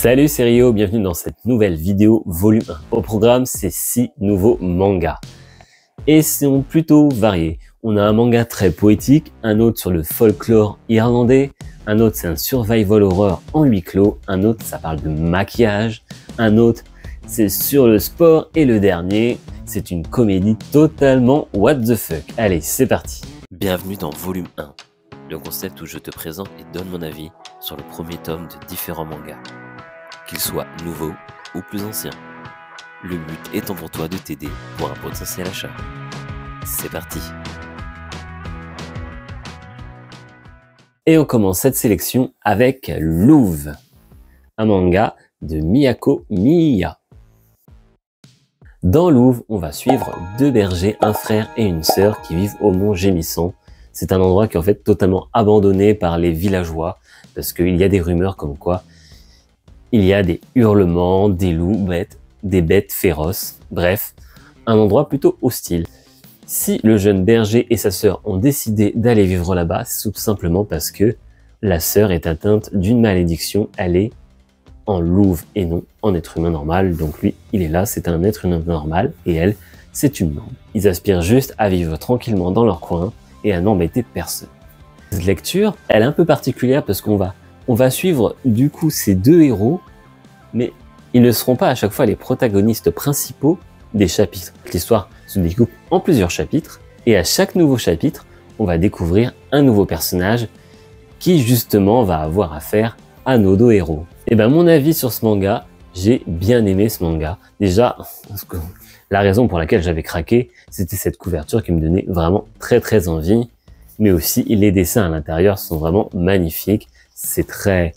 Salut, c'est Rio, bienvenue dans cette nouvelle vidéo volume 1. Au programme, c'est 6 nouveaux mangas. Et sont plutôt variés. On a un manga très poétique, un autre sur le folklore irlandais, un autre c'est un survival horror en huis clos, un autre ça parle de maquillage, un autre c'est sur le sport et le dernier, c'est une comédie totalement what the fuck. Allez, c'est parti. Bienvenue dans volume 1, le concept où je te présente et donne mon avis sur le premier tome de différents mangas, qu'ils soient nouveaux ou plus anciens. Le but étant pour toi de t'aider pour un potentiel achat. C'est parti. Et on commence cette sélection avec Louvre, un manga de Miyako Miya. Dans Louvre, on va suivre deux bergers, un frère et une sœur qui vivent au Mont Gémissant. C'est un endroit qui est en fait totalement abandonné par les villageois parce qu'il y a des rumeurs comme quoi il y a des hurlements, des loups, des bêtes féroces, bref, un endroit plutôt hostile. Si le jeune berger et sa sœur ont décidé d'aller vivre là-bas, c'est tout simplement parce que la sœur est atteinte d'une malédiction, elle est en louve et non en être humain normal, donc lui, il est là, c'est un être humain normal, et elle, c'est une lampe. Ils aspirent juste à vivre tranquillement dans leur coin et à n'embêter personne. Cette lecture, elle est un peu particulière parce qu'on va suivre du coup ces deux héros, mais ils ne seront pas à chaque fois les protagonistes principaux des chapitres. L'histoire se découpe en plusieurs chapitres, et à chaque nouveau chapitre, on va découvrir un nouveau personnage qui justement va avoir affaire à nos deux héros. Et ben mon avis sur ce manga, j'ai bien aimé ce manga. Déjà, la raison pour laquelle j'avais craqué, c'était cette couverture qui me donnait vraiment très envie, mais aussi les dessins à l'intérieur sont vraiment magnifiques. C'est très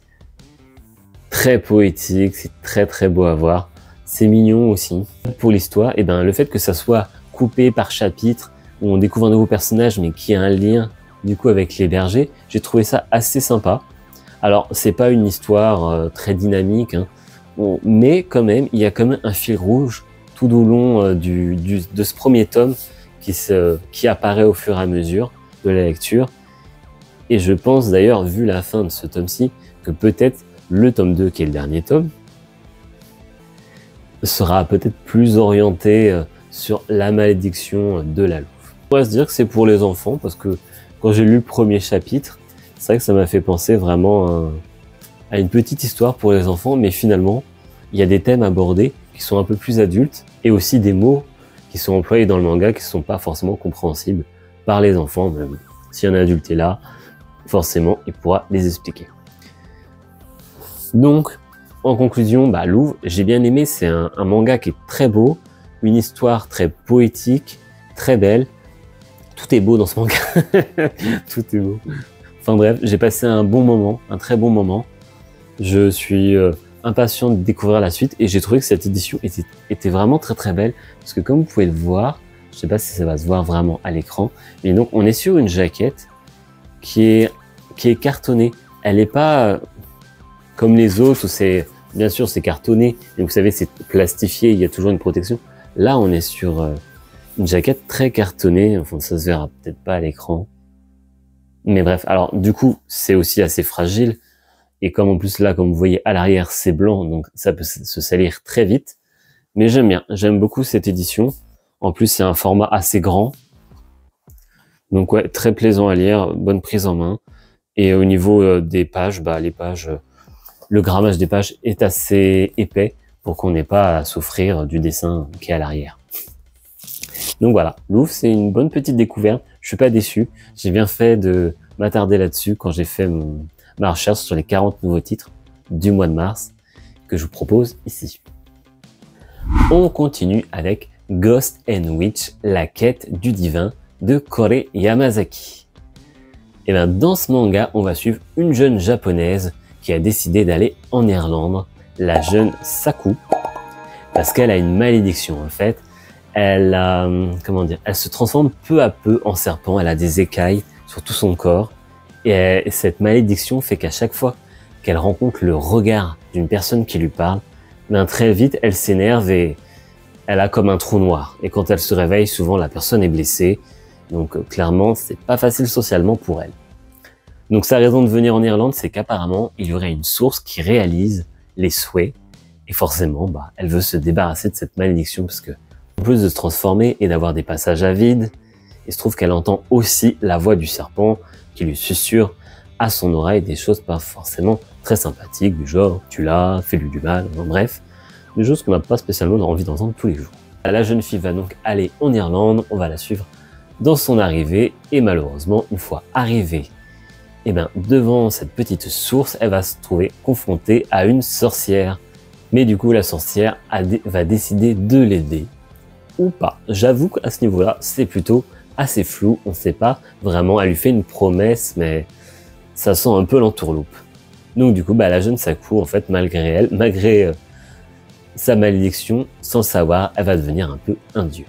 poétique, c'est très beau à voir. C'est mignon aussi. Pour l'histoire, et ben le fait que ça soit coupé par chapitre, où on découvre un nouveau personnage mais qui a un lien du coup avec les bergers, j'ai trouvé ça assez sympa. Alors c'est pas une histoire très dynamique, hein, mais quand même il y a quand même un fil rouge tout au long de ce premier tome qui apparaît au fur et à mesure de la lecture. Et je pense d'ailleurs, vu la fin de ce tome-ci, que peut-être le tome 2, qui est le dernier tome, sera peut-être plus orienté sur la malédiction de la louve. On pourrait se dire que c'est pour les enfants, parce que quand j'ai lu le premier chapitre, c'est vrai que ça m'a fait penser vraiment à une petite histoire pour les enfants, mais finalement, il y a des thèmes abordés qui sont un peu plus adultes, et aussi des mots qui sont employés dans le manga qui ne sont pas forcément compréhensibles par les enfants. Même si un adulte est là, forcément, il pourra les expliquer. Donc, en conclusion, Louvre, j'ai bien aimé, c'est un manga qui est très beau, une histoire très poétique, très belle. Tout est beau dans ce manga. Tout est beau. Enfin bref, j'ai passé un bon moment, un très bon moment. Je suis impatient de découvrir la suite et j'ai trouvé que cette édition était vraiment très belle parce que comme vous pouvez le voir, je sais pas si ça va se voir vraiment à l'écran, mais donc on est sur une jaquette qui est cartonnée. Elle n'est pas comme les autres où bien sûr c'est cartonné, mais vous savez c'est plastifié, il y a toujours une protection. Là on est sur une jaquette très cartonnée, enfin ça se verra peut-être pas à l'écran. Mais bref, alors du coup c'est aussi assez fragile, et comme en plus là comme vous voyez à l'arrière c'est blanc, donc ça peut se salir très vite. Mais j'aime bien, j'aime beaucoup cette édition. En plus c'est un format assez grand. Donc ouais, très plaisant à lire, bonne prise en main. Et au niveau des pages, le grammage des pages est assez épais pour qu'on n'ait pas à souffrir du dessin qui est à l'arrière. Donc voilà, Louvre, c'est une bonne petite découverte. Je suis pas déçu. J'ai bien fait de m'attarder là-dessus quand j'ai fait ma recherche sur les 40 nouveaux titres du mois de mars que je vous propose ici. On continue avec Ghost and Witch, la quête du divin de Kore Yamazaki. Et bien dans ce manga, on va suivre une jeune japonaise qui a décidé d'aller en Irlande, la jeune Saku, parce qu'elle a une malédiction en fait. Elle se transforme peu à peu en serpent, elle a des écailles sur tout son corps, et cette malédiction fait qu'à chaque fois qu'elle rencontre le regard d'une personne qui lui parle, très vite elle s'énerve et elle a comme un trou noir. Et quand elle se réveille, souvent la personne est blessée, donc clairement c'est pas facile socialement pour elle. Donc sa raison de venir en Irlande, c'est qu'apparemment il y aurait une source qui réalise les souhaits. Et forcément, bah, elle veut se débarrasser de cette malédiction parce que, en plus de se transformer et d'avoir des passages à vide, il se trouve qu'elle entend aussi la voix du serpent qui lui susurre à son oreille des choses pas forcément très sympathiques, du genre « tu l'as, fais-lui du mal », enfin, bref, des choses qu'on n'a pas spécialement envie d'entendre tous les jours. La jeune fille va donc aller en Irlande, on va la suivre dans son arrivée, et malheureusement, une fois arrivée devant cette petite source, elle va se trouver confrontée à une sorcière. Mais du coup, la sorcière va décider de l'aider ou pas. J'avoue qu'à ce niveau-là, c'est plutôt assez flou. On ne sait pas vraiment. Elle lui fait une promesse, mais ça sent un peu l'entourloupe. Donc du coup, la jeune Sakou, en fait, malgré elle, malgré sa malédiction, sans le savoir, elle va devenir un peu un dieu.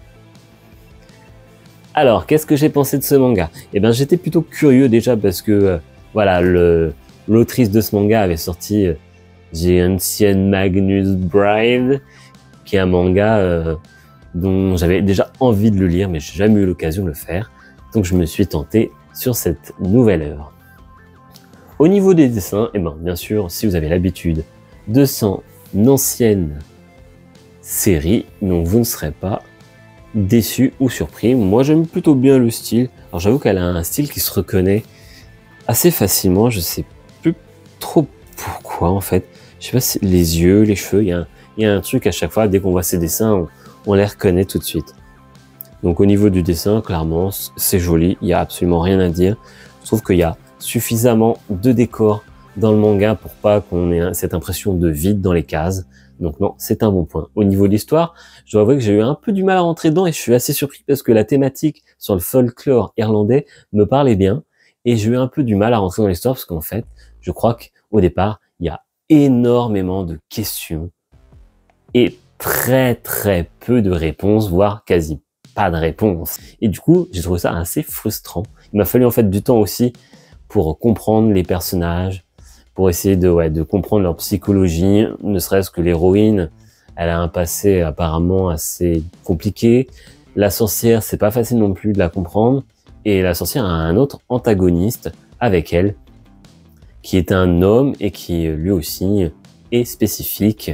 Alors, qu'est-ce que j'ai pensé de ce manga? J'étais plutôt curieux déjà parce que, voilà, l'autrice de ce manga avait sorti The Ancient Magus Bride, qui est un manga dont j'avais déjà envie de le lire, mais j'ai jamais eu l'occasion de le faire. Donc, je me suis tenté sur cette nouvelle œuvre. Au niveau des dessins, bien sûr, si vous avez l'habitude de son ancienne série, donc vous ne serez pas déçu ou surpris. Moi, j'aime plutôt bien le style. Alors, j'avoue qu'elle a un style qui se reconnaît assez facilement. Je sais plus trop pourquoi, en fait. Je sais pas si les yeux, les cheveux, il y a un truc à chaque fois, dès qu'on voit ces dessins, on les reconnaît tout de suite. Donc, au niveau du dessin, clairement, c'est joli. Il y a absolument rien à dire. Je trouve qu'il y a suffisamment de décors dans le manga pour pas qu'on ait cette impression de vide dans les cases. Donc non, c'est un bon point. Au niveau de l'histoire, je dois avouer que j'ai eu un peu du mal à rentrer dedans et je suis assez surpris parce que la thématique sur le folklore irlandais me parlait bien et j'ai eu un peu du mal à rentrer dans l'histoire parce qu'en fait, je crois qu'au départ, il y a énormément de questions et très très peu de réponses, voire quasi pas de réponses. Et du coup, j'ai trouvé ça assez frustrant. Il m'a fallu en fait du temps aussi pour comprendre les personnages, pour essayer de comprendre leur psychologie, ne serait-ce que l'héroïne, elle a un passé apparemment assez compliqué. La sorcière, c'est pas facile non plus de la comprendre. Et la sorcière a un autre antagoniste avec elle, qui est un homme et qui lui aussi est spécifique.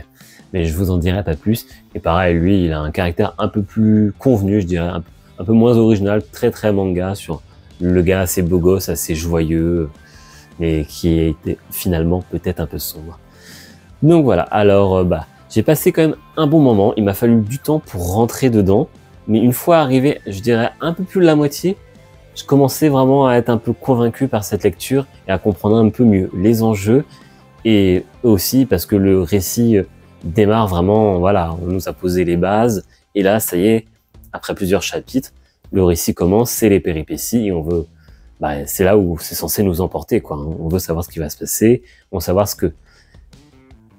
Mais je vous en dirai pas plus. Et pareil, lui, il a un caractère un peu plus convenu, je dirais, un peu moins original, très très manga sur le gars assez beau gosse, assez joyeux, mais qui était finalement peut-être un peu sombre. Donc voilà, alors j'ai passé quand même un bon moment, il m'a fallu du temps pour rentrer dedans, mais une fois arrivé, je dirais un peu plus de la moitié, je commençais vraiment à être un peu convaincu par cette lecture et à comprendre un peu mieux les enjeux, et aussi parce que le récit démarre vraiment, voilà, on nous a posé les bases, et là, ça y est, après plusieurs chapitres, le récit commence, c'est les péripéties, et on veut c'est là où c'est censé nous emporter, quoi. On veut savoir ce qui va se passer, on veut savoir ce que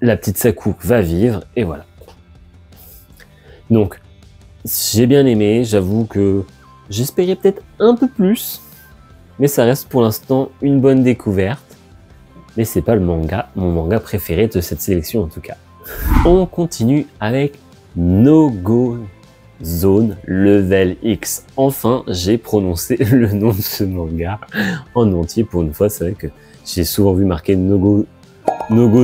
la petite Sakou va vivre, et voilà. Donc, j'ai bien aimé, j'avoue que j'espérais peut-être un peu plus, mais ça reste pour l'instant une bonne découverte. Mais c'est pas mon manga préféré de cette sélection en tout cas. On continue avec No Go Zone Level X. Enfin, j'ai prononcé le nom de ce manga en entier pour une fois. C'est vrai que j'ai souvent vu marqué No Go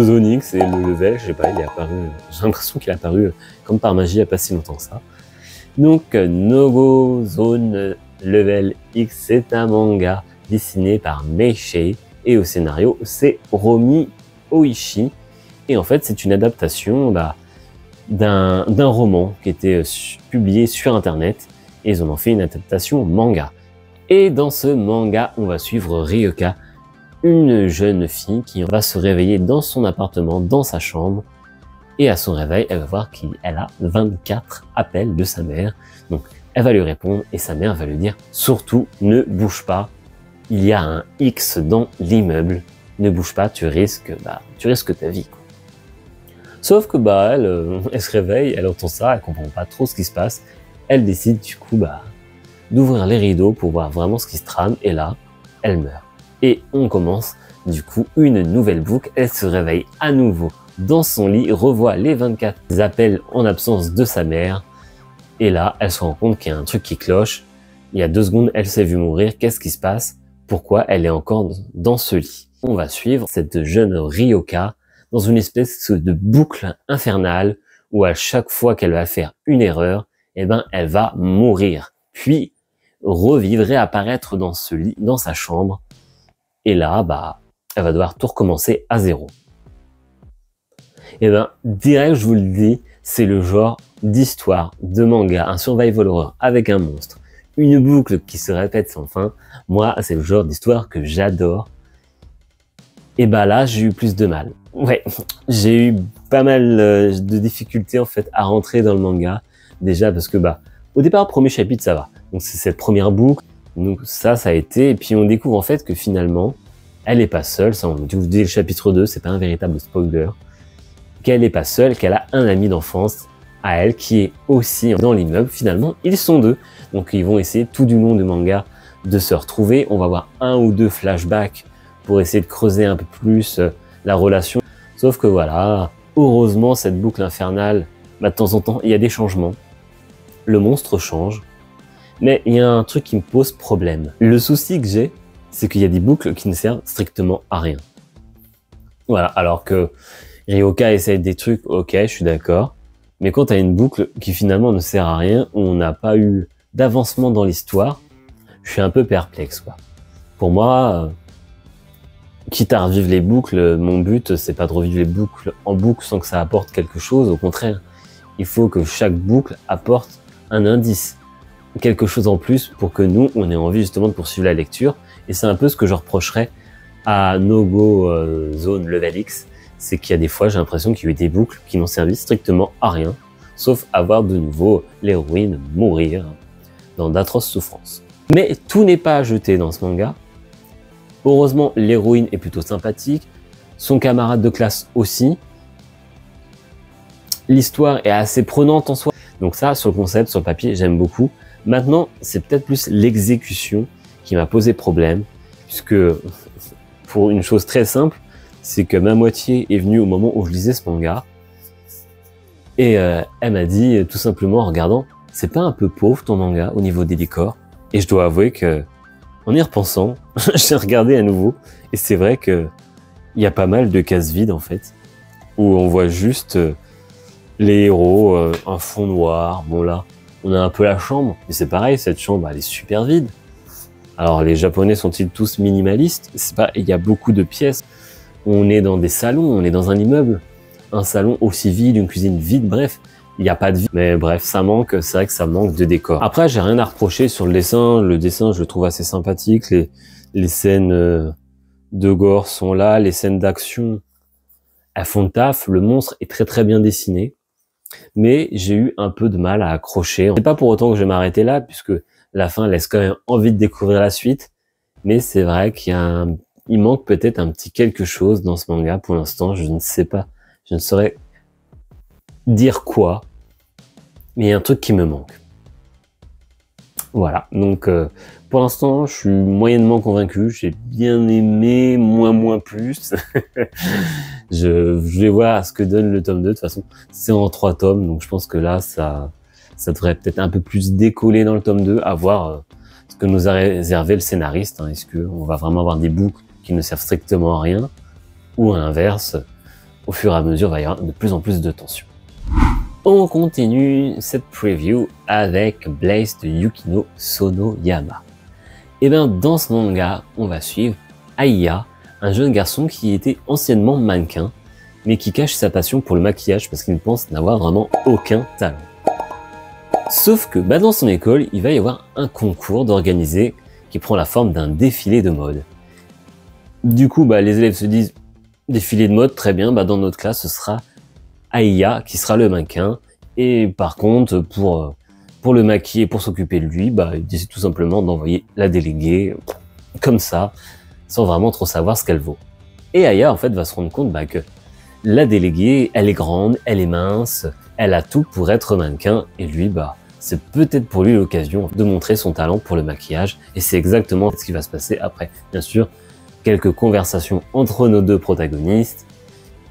Zone X et le level, je sais pas, il est apparu, j'ai l'impression qu'il est apparu comme par magie il n'y a pas si longtemps que ça. Donc, No Go Zone Level X, c'est un manga dessiné par Meishei et au scénario, c'est Romi Oishi. Et en fait, c'est une adaptation d'un roman qui était publié sur internet et ils en ont fait une adaptation manga. Et dans ce manga, on va suivre Ryoka, une jeune fille qui va se réveiller dans son appartement, dans sa chambre, et à son réveil, elle va voir qu'elle a 24 appels de sa mère. Donc, elle va lui répondre et sa mère va lui dire « Surtout, ne bouge pas, il y a un X dans l'immeuble, ne bouge pas, tu risques ta vie. » Sauf que elle se réveille, elle entend ça, elle comprend pas trop ce qui se passe. Elle décide du coup d'ouvrir les rideaux pour voir vraiment ce qui se trame et là, elle meurt. Et on commence du coup une nouvelle boucle. Elle se réveille à nouveau dans son lit, revoit les 24 appels en absence de sa mère et là, elle se rend compte qu'il y a un truc qui cloche. Il y a 2 secondes, elle s'est vue mourir. Qu'est-ce qui se passe? Pourquoi elle est encore dans ce lit? On va suivre cette jeune Ryoka dans une espèce de boucle infernale où à chaque fois qu'elle va faire une erreur, eh ben, elle va mourir, puis revivre et apparaître dans ce lit, dans sa chambre. Et là, bah, elle va devoir tout recommencer à zéro. Et ben, direct, je vous le dis, c'est le genre d'histoire, de manga, un survival horror avec un monstre, une boucle qui se répète sans fin. Moi, c'est le genre d'histoire que j'adore. Et bah là, j'ai eu plus de mal. Ouais, j'ai eu pas mal de difficultés en fait à rentrer dans le manga. Déjà parce que bah, au départ, premier chapitre, ça va. Donc c'est cette première boucle. Donc ça a été. Et puis on découvre en fait que finalement, elle est pas seule. Ça, on découvre dès le chapitre 2, c'est pas un véritable spoiler. Qu'elle est pas seule, qu'elle a un ami d'enfance à elle qui est aussi dans l'immeuble. Finalement, ils sont deux. Donc ils vont essayer tout du long du manga de se retrouver. On va voir un ou deux flashbacks pour essayer de creuser un peu plus la relation. Sauf que voilà, heureusement, cette boucle infernale, bah, de temps en temps, il y a des changements. Le monstre change. Mais il y a un truc qui me pose problème. Le souci que j'ai, c'est qu'il y a des boucles qui ne servent strictement à rien. Voilà, alors que Ryoka essaye des trucs, ok, je suis d'accord. Mais quand tu as une boucle qui finalement ne sert à rien, où on n'a pas eu d'avancement dans l'histoire, je suis un peu perplexe, quoi. Pour moi, quitte à revivre les boucles, mon but, c'est pas de revivre les boucles en boucle sans que ça apporte quelque chose. Au contraire, il faut que chaque boucle apporte un indice, quelque chose en plus pour que nous, on ait envie justement de poursuivre la lecture. Et c'est un peu ce que je reprocherais à No Go Zone Level X, c'est qu'il y a des fois, j'ai l'impression qu'il y a eu des boucles qui n'ont servi strictement à rien, sauf à voir de nouveau l'héroïne mourir dans d'atroces souffrances. Mais tout n'est pas à jeter dans ce manga. Heureusement, l'héroïne est plutôt sympathique, son camarade de classe aussi. L'histoire est assez prenante en soi. Donc ça, sur le concept, sur le papier, j'aime beaucoup. Maintenant, c'est peut-être plus l'exécution qui m'a posé problème, puisque pour une chose très simple, c'est que ma moitié est venue au moment où je lisais ce manga, et elle m'a dit tout simplement en regardant, c'est pas un peu pauvre ton manga au niveau des décors? Et je dois avouer que, en y repensant, j'ai regardé à nouveau, et c'est vrai que il y a pas mal de cases vides en fait, où on voit juste les héros, un fond noir. Bon là, on a un peu la chambre, mais c'est pareil, cette chambre elle est super vide. Alors les Japonais sont-ils tous minimalistes? C'est pas, il y a beaucoup de pièces. On est dans des salons, on est dans un immeuble, un salon aussi vide, une cuisine vide, bref, il n'y a pas de vie. Mais bref, ça manque, c'est vrai que ça manque de décor. Après, j'ai rien à reprocher sur le dessin, je le trouve assez sympathique, les scènes de gore sont là, les scènes d'action, elles font le taf, le monstre est très très bien dessiné, mais j'ai eu un peu de mal à accrocher. C'est pas pour autant que je vais m'arrêter là, puisque la fin laisse quand même envie de découvrir la suite, mais c'est vrai il manque peut-être un petit quelque chose dans ce manga pour l'instant, je ne sais pas, je ne saurais dire quoi, mais il y a un truc qui me manque. Voilà, donc pour l'instant, je suis moyennement convaincu, j'ai bien aimé, moins plus. je vais voir ce que donne le tome 2, de toute façon, c'est en 3 tomes, donc je pense que là, ça devrait peut-être un peu plus décoller dans le tome 2, à voir ce que nous a réservé le scénariste, hein. Est-ce qu'on va vraiment avoir des boucles qui ne servent strictement à rien, ou à l'inverse, au fur et à mesure, il va y avoir de plus en plus de tension. On continue cette preview avec Blaze de Yukino Sonoyama. Et bien dans ce manga, on va suivre Aiya, un jeune garçon qui était anciennement mannequin, mais qui cache sa passion pour le maquillage parce qu'il pense n'avoir vraiment aucun talent. Sauf que dans son école, il va y avoir un concours d'organiser qui prend la forme d'un défilé de mode. Du coup, les élèves se disent, défilé de mode, très bien, dans notre classe, ce sera Aiya qui sera le mannequin. Et par contre, pour le maquiller, pour s'occuper de lui, il décide tout simplement d'envoyer la déléguée, comme ça, sans vraiment trop savoir ce qu'elle vaut. Et Aiya, en fait, va se rendre compte que la déléguée, elle est grande, elle est mince, elle a tout pour être mannequin, et lui, c'est peut-être pour lui l'occasion de montrer son talent pour le maquillage, et c'est exactement ce qui va se passer après. Bien sûr, quelques conversations entre nos deux protagonistes,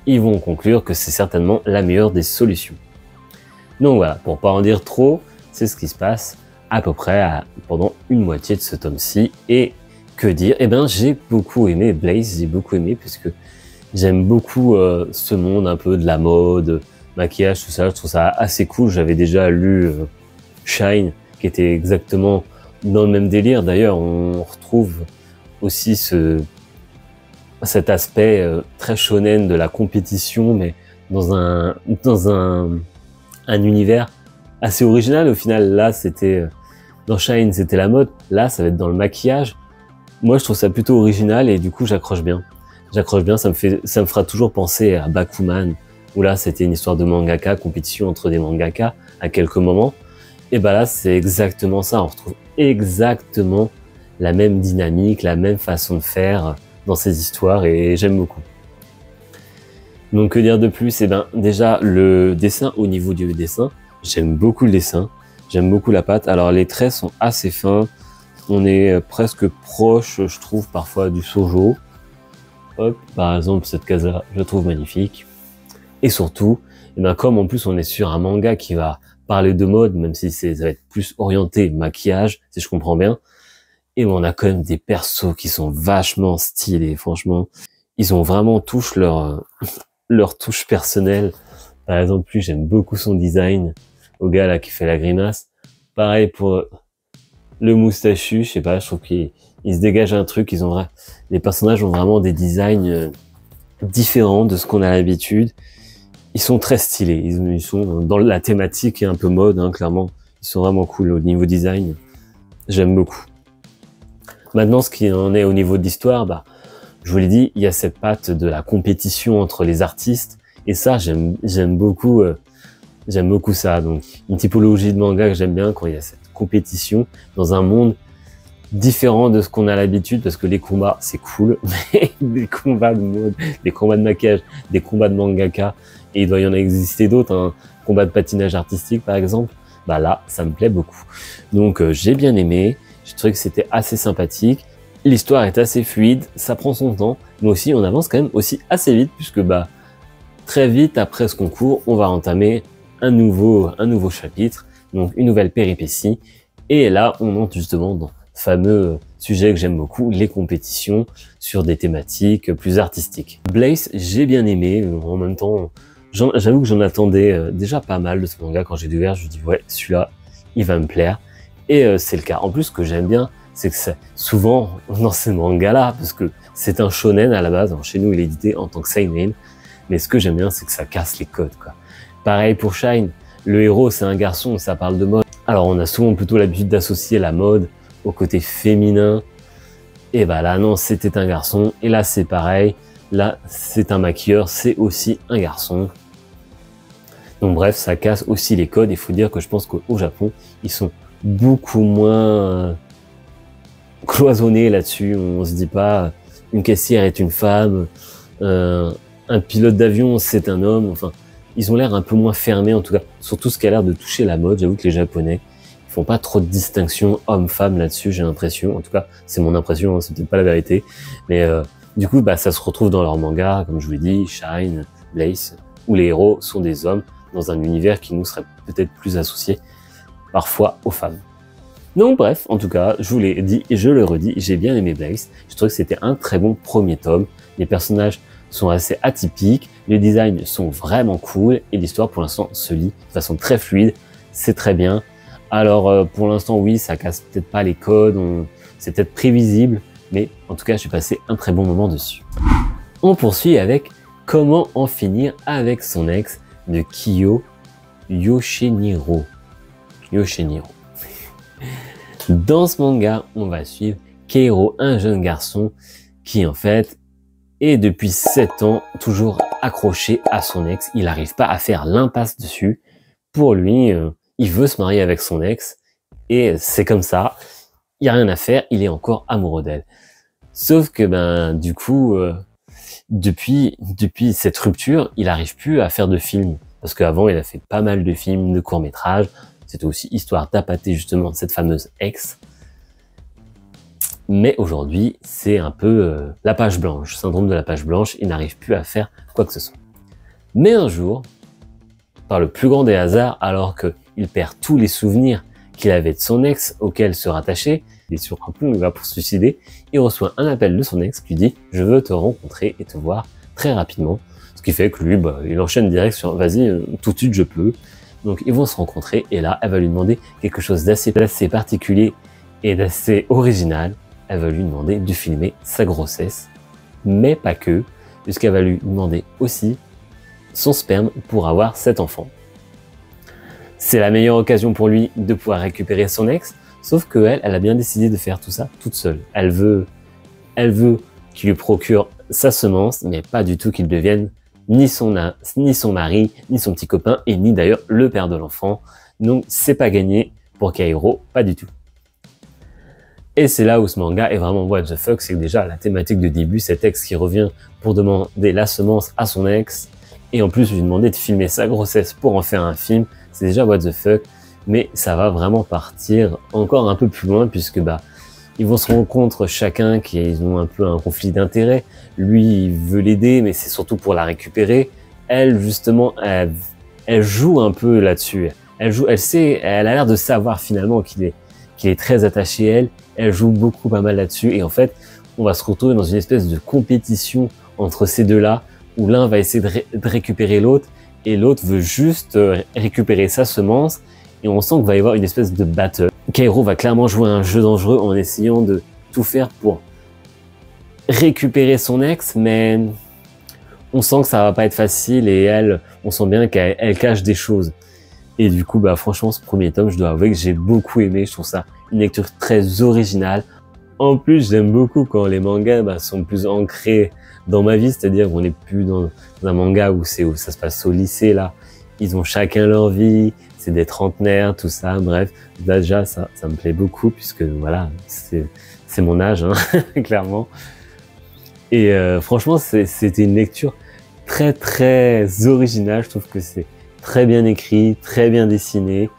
ils vont conclure que c'est certainement la meilleure des solutions. Donc voilà, pour pas en dire trop, c'est ce qui se passe à peu près pendant une moitié de ce tome-ci, et que dire, j'ai beaucoup aimé Blaze, j'ai beaucoup aimé puisque J'aime beaucoup ce monde un peu de la mode, maquillage, tout ça. Je trouve ça assez cool. J'avais déjà lu Shine, qui était exactement dans le même délire. D'ailleurs, on retrouve aussi cet aspect très shonen de la compétition, mais dans un univers assez original. Au final, là, c'était dans Shine, c'était la mode. Là, ça va être dans le maquillage. Moi, je trouve ça plutôt original et du coup, j'accroche bien. J'accroche bien. Ça me fera toujours penser à Bakuman, où là, c'était une histoire de mangaka, compétition entre des mangaka à quelques moments. Et bah là, c'est exactement ça. On retrouve exactement la même dynamique, la même façon de faire dans ces histoires et j'aime beaucoup. Donc, que dire de plus? Eh ben, déjà, le dessin, au niveau du dessin, j'aime beaucoup le dessin. J'aime beaucoup la patte. Alors, les traits sont assez fins. On est presque proche, je trouve, parfois du shoujo. Hop, par exemple, cette case-là, je la trouve magnifique. Et surtout, eh ben, comme en plus on est sur un manga qui va parler de mode, même si ça va être plus orienté maquillage, si je comprends bien, et on a quand même des persos qui sont vachement stylés, franchement. Ils ont vraiment tous leur touche personnelle. Par exemple, lui, j'aime beaucoup son design, au gars là qui fait la grimace. Pareil pour le moustachu, je sais pas, je trouve qu'il se dégage un truc. Les personnages ont vraiment des designs différents de ce qu'on a l'habitude. Ils sont très stylés. Ils sont dans la thématique et un peu mode, hein, clairement. Ils sont vraiment cool au niveau design. J'aime beaucoup. Maintenant, ce qui en est au niveau de l'histoire, bah, je vous l'ai dit, il y a cette patte de la compétition entre les artistes. Et ça, j'aime beaucoup ça. Donc, une typologie de manga que j'aime bien quand il y a cette compétition dans un monde différent de ce qu'on a l'habitude, parce que les combats, c'est cool, mais des combats de mode, des combats de maquillage, des combats de mangaka, et il doit y en exister d'autres, un combat de patinage artistique par exemple, bah là, ça me plaît beaucoup. Donc j'ai bien aimé, j'ai trouvé que c'était assez sympathique, l'histoire est assez fluide, ça prend son temps, mais aussi on avance quand même aussi assez vite, puisque bah très vite après ce concours, on va entamer un nouveau chapitre, donc une nouvelle péripétie, et là on entre justement dans fameux sujet que j'aime beaucoup, les compétitions sur des thématiques plus artistiques. Blaze, j'ai bien aimé, en même temps, j'avoue que j'en attendais déjà pas mal de ce manga. Quand j'ai découvert, je me dis ouais, celui-là, il va me plaire, et c'est le cas. En plus, ce que j'aime bien, c'est que c'est souvent dans ces mangas-là, parce que c'est un shonen à la base, chez nous il est édité en tant que seinen, mais ce que j'aime bien, c'est que ça casse les codes, quoi. Pareil pour Shine, le héros c'est un garçon, ça parle de mode. Alors on a souvent plutôt l'habitude d'associer la mode au côté féminin, et bah là non, c'était un garçon, et là c'est pareil, là c'est un maquilleur, c'est aussi un garçon. Donc bref, ça casse aussi les codes. Il faut dire que je pense qu'au Japon, ils sont beaucoup moins cloisonnés là-dessus. On se dit pas une caissière est une femme, un pilote d'avion c'est un homme, enfin ils ont l'air un peu moins fermés, en tout cas sur tout ce qui a l'air de toucher la mode. J'avoue que les Japonais font pas trop de distinction homme-femme là-dessus, j'ai l'impression. En tout cas, c'est mon impression, hein, c'est peut-être pas la vérité. Mais du coup, bah, ça se retrouve dans leur manga, comme je vous l'ai dit, Shine, Blaze, où les héros sont des hommes dans un univers qui nous serait peut-être plus associé parfois aux femmes. Donc bref, en tout cas, je vous l'ai dit et je le redis, j'ai bien aimé Blaze. Je trouve que c'était un très bon premier tome. Les personnages sont assez atypiques, les designs sont vraiment cool et l'histoire pour l'instant se lit de façon très fluide, c'est très bien. Alors pour l'instant oui, ça casse peut-être pas les codes, c'est peut-être prévisible, mais en tout cas j'ai passé un très bon moment dessus. On poursuit avec Comment en finir avec son ex de Kiyo Yoshiniro. Dans ce manga, on va suivre Keiro, un jeune garçon qui en fait est depuis 7 ans toujours accroché à son ex. Il n'arrive pas à faire l'impasse dessus. Pour lui, il veut se marier avec son ex et c'est comme ça. Il n'y a rien à faire, il est encore amoureux d'elle. Sauf que ben du coup, depuis cette rupture, il n'arrive plus à faire de films. Parce qu'avant, il a fait pas mal de films, de courts-métrages. C'était aussi histoire d'appâter justement cette fameuse ex. Mais aujourd'hui, c'est un peu la page blanche, syndrome de la page blanche. Il n'arrive plus à faire quoi que ce soit. Mais un jour, par le plus grand des hasards, alors qu'il perd tous les souvenirs qu'il avait de son ex auquel se rattacher, il est sur un pont, il va pour se suicider, il reçoit un appel de son ex qui lui dit « Je veux te rencontrer et te voir très rapidement. Ce qui fait que lui, bah, il enchaîne direct sur vas-y, tout de suite je peux. Donc ils vont se rencontrer et là, elle va lui demander quelque chose d'assez particulier et d'assez original. Elle va lui demander de filmer sa grossesse, mais pas que, puisqu'elle va lui demander aussi son sperme pour avoir cet enfant. C'est la meilleure occasion pour lui de pouvoir récupérer son ex, sauf qu'elle, elle a bien décidé de faire tout ça toute seule. Elle veut qu'il lui procure sa semence, mais pas du tout qu'il devienne ni son mari, ni son petit copain, et ni d'ailleurs le père de l'enfant. Donc c'est pas gagné pour Kairo, pas du tout. Et c'est là où ce manga est vraiment what the fuck, c'est que déjà la thématique de début, cet ex qui revient pour demander la semence à son ex, et en plus lui demander de filmer sa grossesse pour en faire un film, c'est déjà what the fuck, mais ça va vraiment partir encore un peu plus loin, puisque bah ils vont se rencontrer chacun, ils ont un peu un conflit d'intérêts. Lui, il veut l'aider, mais c'est surtout pour la récupérer. Elle, justement, elle joue un peu là-dessus. Elle a l'air de savoir finalement qu'il est très attaché à elle. Elle joue pas mal là-dessus. Et en fait, on va se retrouver dans une espèce de compétition entre ces deux-là, où l'un va essayer de récupérer l'autre, et l'autre veut juste récupérer sa semence. Et on sent qu'il va y avoir une espèce de battle. Kairo va clairement jouer un jeu dangereux en essayant de tout faire pour récupérer son ex, mais on sent que ça va pas être facile et elle, on sent bien qu'elle cache des choses. Et du coup, bah franchement, ce premier tome, je dois avouer que j'ai beaucoup aimé. Je trouve ça une lecture très originale. En plus, j'aime beaucoup quand les mangas sont plus ancrés dans ma vie, c'est-à-dire qu'on n'est plus dans un manga où ça se passe au lycée là. Ils ont chacun leur vie, c'est des trentenaires, tout ça, bref. Déjà, ça me plaît beaucoup puisque voilà, c'est mon âge, hein, clairement. Et franchement, c'était une lecture très très originale. Je trouve que c'est très bien écrit, très bien dessiné.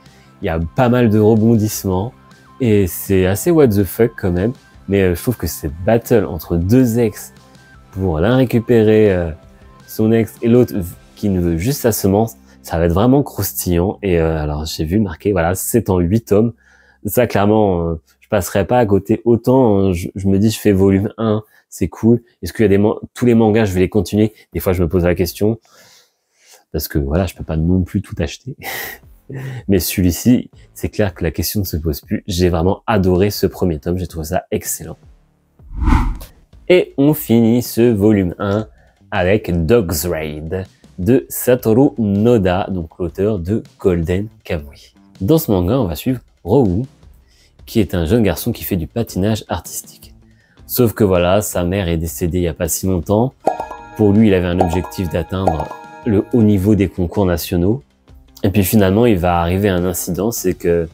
Il y a pas mal de rebondissements et c'est assez what the fuck quand même. Mais je trouve que cette battle entre deux ex pour l'un récupérer son ex et l'autre qui ne veut juste sa semence, ça va être vraiment croustillant. Et alors j'ai vu marqué, voilà, c'est en 8 tomes. Ça clairement, je passerai pas à côté. Autant je me dis, je fais volume 1, c'est cool. Est-ce qu'il y a tous les mangas, je vais les continuer? Des fois je me pose la question. Parce que voilà, je peux pas non plus tout acheter. Mais celui-ci, c'est clair que la question ne se pose plus. J'ai vraiment adoré ce premier tome, j'ai trouvé ça excellent. Et on finit ce volume 1 avec Dog's Raid de Satoru Noda, donc l'auteur de Golden Kamuy. Dans ce manga, on va suivre Rou, qui est un jeune garçon qui fait du patinage artistique. Sauf que voilà, sa mère est décédée il n'y a pas si longtemps. Pour lui, il avait un objectif d'atteindre le haut niveau des concours nationaux. Et puis finalement, il va arriver un incident, c'est que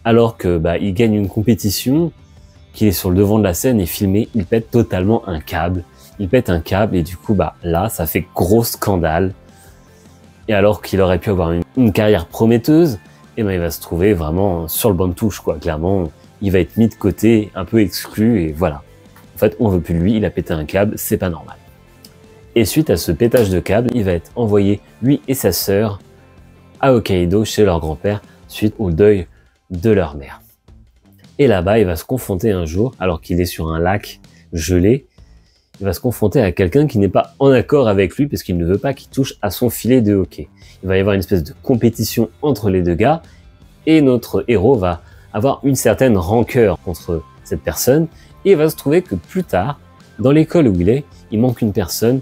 alors que il gagne une compétition, qu'il est sur le devant de la scène et filmé, il pète totalement un câble. Il pète un câble et du coup là, ça fait gros scandale. Et alors qu'il aurait pu avoir une carrière prometteuse, et il va se trouver vraiment sur le banc de touche, quoi. Clairement, il va être mis de côté, un peu exclu et voilà. En fait, on veut plus de lui, il a pété un câble, c'est pas normal. Et suite à ce pétage de câble, il va être envoyé, lui et sa sœur, à Hokkaido chez leur grand-père suite au deuil de leur mère. Et là-bas, il va se confronter un jour, alors qu'il est sur un lac gelé, il va se confronter à quelqu'un qui n'est pas en accord avec lui parce qu'il ne veut pas qu'il touche à son filet de hockey. Il va y avoir une espèce de compétition entre les deux gars et notre héros va avoir une certaine rancœur contre cette personne et il va se trouver que plus tard, dans l'école où il manque une personne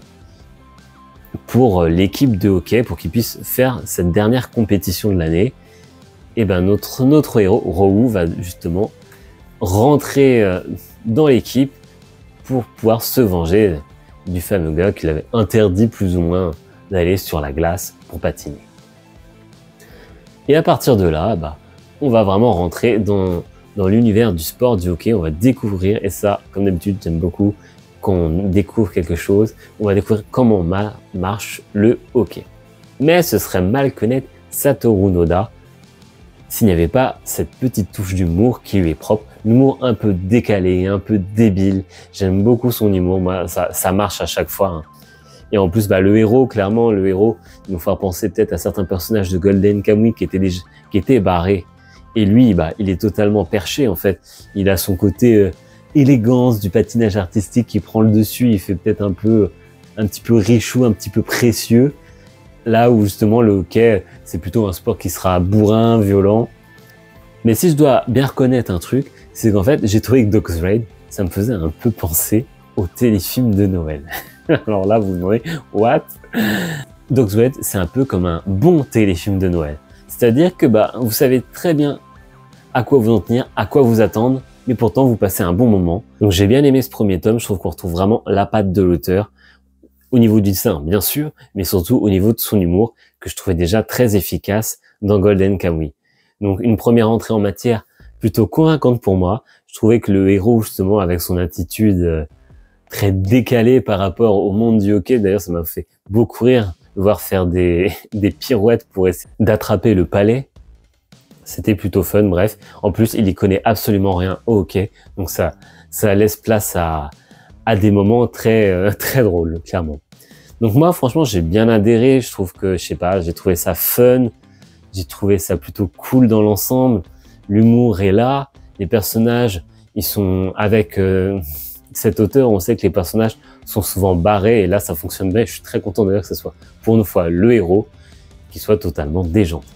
pour l'équipe de hockey pour qu'il puisse faire cette dernière compétition de l'année. Et notre héros, Rou, va justement rentrer dans l'équipe pour pouvoir se venger du fameux gars qu'il avait interdit plus ou moins d'aller sur la glace pour patiner. Et à partir de là, on va vraiment rentrer dans l'univers du sport, du hockey. On va découvrir, et ça, comme d'habitude, j'aime beaucoup quand on découvre quelque chose, on va découvrir comment marche le hockey. Mais ce serait mal connaître Satoru Noda s'il n'y avait pas cette petite touche d'humour qui lui est propre, l'humour un peu décalé, un peu débile. J'aime beaucoup son humour, moi ça marche à chaque fois. Hein. Et en plus, le héros, clairement, il nous fera penser peut-être à certains personnages de Golden Kamuy qui étaient barrés. Et lui, il est totalement perché en fait. Il a son côté élégance du patinage artistique qui prend le dessus. Il fait peut-être un peu un petit peu richou, un petit peu précieux. Là où justement le hockey, c'est plutôt un sport qui sera bourrin, violent. Mais si je dois bien reconnaître un truc, c'est qu'en fait, j'ai trouvé que Dog's Raid, ça me faisait un peu penser au téléfilm de Noël. Alors là, vous me demandez, what? Dog's Raid, c'est un peu comme un bon téléfilm de Noël. C'est-à-dire que vous savez très bien à quoi vous en tenir, à quoi vous attendre, mais pourtant vous passez un bon moment. Donc j'ai bien aimé ce premier tome, je trouve qu'on retrouve vraiment la patte de l'auteur, au niveau du dessin, bien sûr, mais surtout au niveau de son humour, que je trouvais déjà très efficace dans Golden Kamuy. Donc une première entrée en matière plutôt convaincante pour moi. Je trouvais que le héros, justement, avec son attitude très décalée par rapport au monde du hockey, d'ailleurs ça m'a fait beaucoup rire, de voir faire des pirouettes pour essayer d'attraper le palais. C'était plutôt fun, bref. En plus, il y connaît absolument rien au hockey, donc ça laisse place à des moments très très drôles, clairement. Donc moi, franchement, j'ai bien adhéré. Je trouve que, je sais pas, j'ai trouvé ça fun. J'ai trouvé ça plutôt cool dans l'ensemble. L'humour est là. Les personnages, ils sont avec cet auteur. On sait que les personnages sont souvent barrés et là, ça fonctionne bien. Je suis très content d'ailleurs que ce soit pour une fois le héros qui soit totalement déjanté.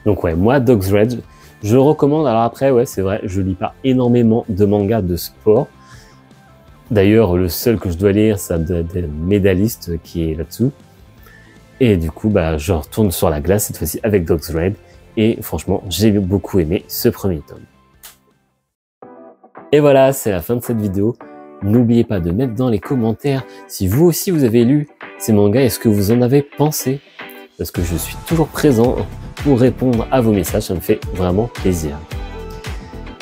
Donc ouais, moi, Dog's Raid, je le recommande. Alors après, ouais, c'est vrai, je lis pas énormément de mangas de sport. D'ailleurs, le seul que je dois lire, c'est des médaillistes qui est là-dessous. Et du coup, je retourne sur la glace, cette fois-ci avec Dog's Raid. Et franchement, j'ai beaucoup aimé ce premier tome. Et voilà, c'est la fin de cette vidéo. N'oubliez pas de mettre dans les commentaires si vous aussi vous avez lu ces mangas et ce que vous en avez pensé. Parce que je suis toujours présent pour répondre à vos messages, ça me fait vraiment plaisir.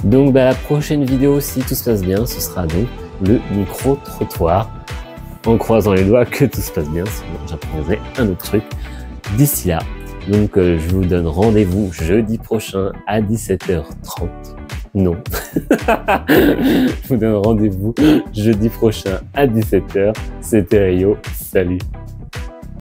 Donc la prochaine vidéo, si tout se passe bien, ce sera donc le micro-trottoir, en croisant les doigts que tout se passe bien, sinon j'apprendrai un autre truc d'ici là. Donc je vous donne rendez-vous jeudi prochain à 17h30. Non. Je vous donne rendez-vous jeudi prochain à 17h. C'était Rio. Salut.